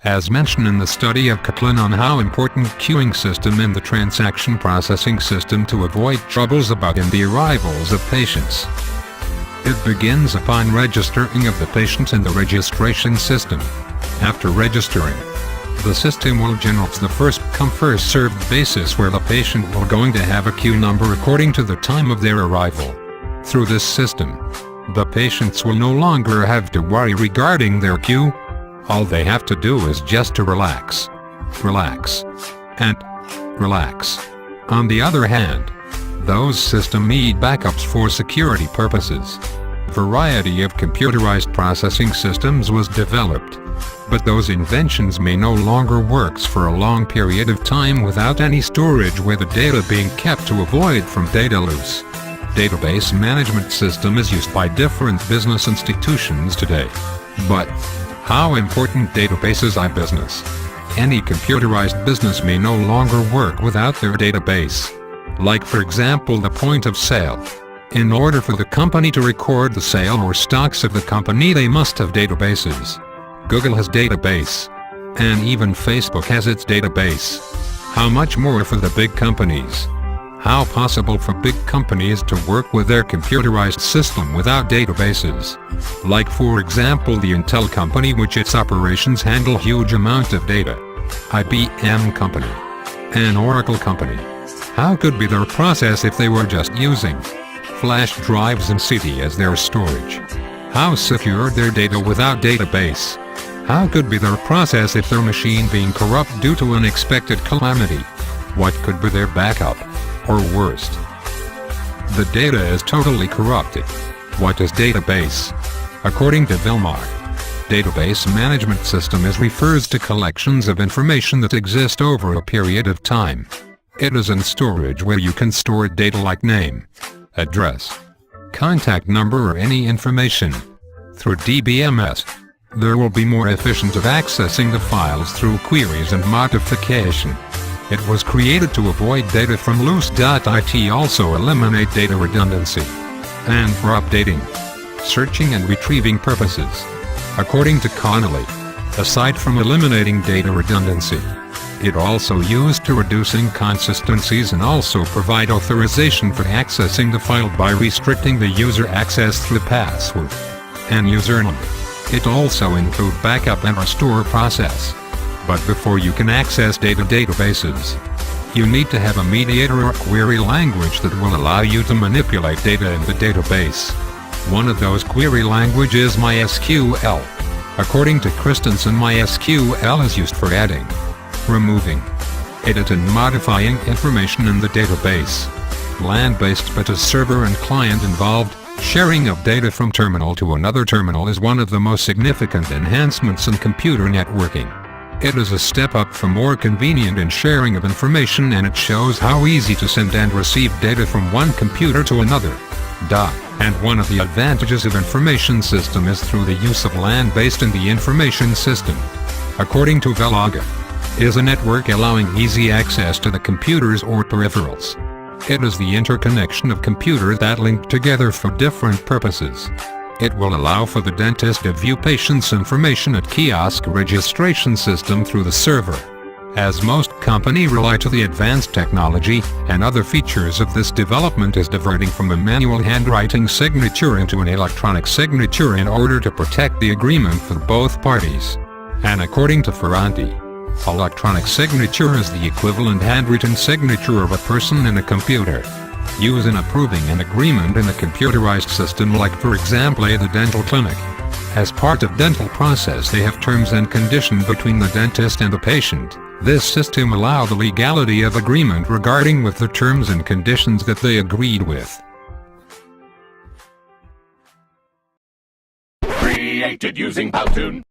as mentioned in the study of Kotlin on how important queuing system in the transaction processing system to avoid troubles about in the arrivals of patients. It begins upon registering of the patient in the registration system. After registering, the system will generate the first-come first-served basis where the patient will going to have a queue number according to the time of their arrival. Through this system, the patients will no longer have to worry regarding their queue. All they have to do is just to relax, and relax. On the other hand, those systems need backups for security purposes. A variety of computerized processing systems was developed, but those inventions may no longer work for a long period of time without any storage where the data being kept to avoid from data loss. Database management system is used by different business institutions today. But how important databases are business? Any computerized business may no longer work without their database. Like for example the point of sale. In order for the company to record the sale or stocks of the company, they must have databases. Google has database. And even Facebook has its database. How much more for the big companies? How possible for big companies to work with their computerized system without databases? Like for example the Intel company, which its operations handle huge amount of data. IBM company. An Oracle company. How could be their process if they were just using flash drives and CD as their storage? How secure their data without database? How could be their process if their machine being corrupt due to unexpected calamity? What could be their backup? Or worst, the data is totally corrupted. What is database? According to Vilmar, database management system refers to collections of information that exist over a period of time. It is in storage where you can store data like name, address, contact number or any information. Through DBMS, there will be more efficient of accessing the files through queries and modification. It was created to avoid data from loose.it, also eliminate data redundancy, and for updating, searching and retrieving purposes. According to Connolly, aside from eliminating data redundancy, it also used to reduce inconsistencies and also provide authorization for accessing the file by restricting the user access through password and username. It also include backup and restore process. But before you can access databases, you need to have a mediator or query language that will allow you to manipulate data in the database. One of those query languages is MySQL. According to Christensen, MySQL is used for adding, removing, editing and modifying information in the database. LAN-based but a server and client involved. Sharing of data from terminal to another terminal is one of the most significant enhancements in computer networking. It is a step up from more convenient in sharing of information, and it shows how easy to send and receive data from one computer to another. And one of the advantages of information system is through the use of LAN-based in the information system. According to Velaga, is a network allowing easy access to the computers or peripherals. It is the interconnection of computers that link together for different purposes. It will allow for the dentist to view patients' information at kiosk registration system through the server. As most companies rely to the advanced technology, and other features of this development is diverting from a manual handwriting signature into an electronic signature in order to protect the agreement for both parties. And according to Ferranti, electronic signature is the equivalent handwritten signature of a person in a computer. Use in approving an agreement in a computerized system, like for example the dental clinic. As part of dental process, they have terms and conditions between the dentist and the patient. This system allow the legality of agreement regarding with the terms and conditions that they agreed with. Created using Powtoon.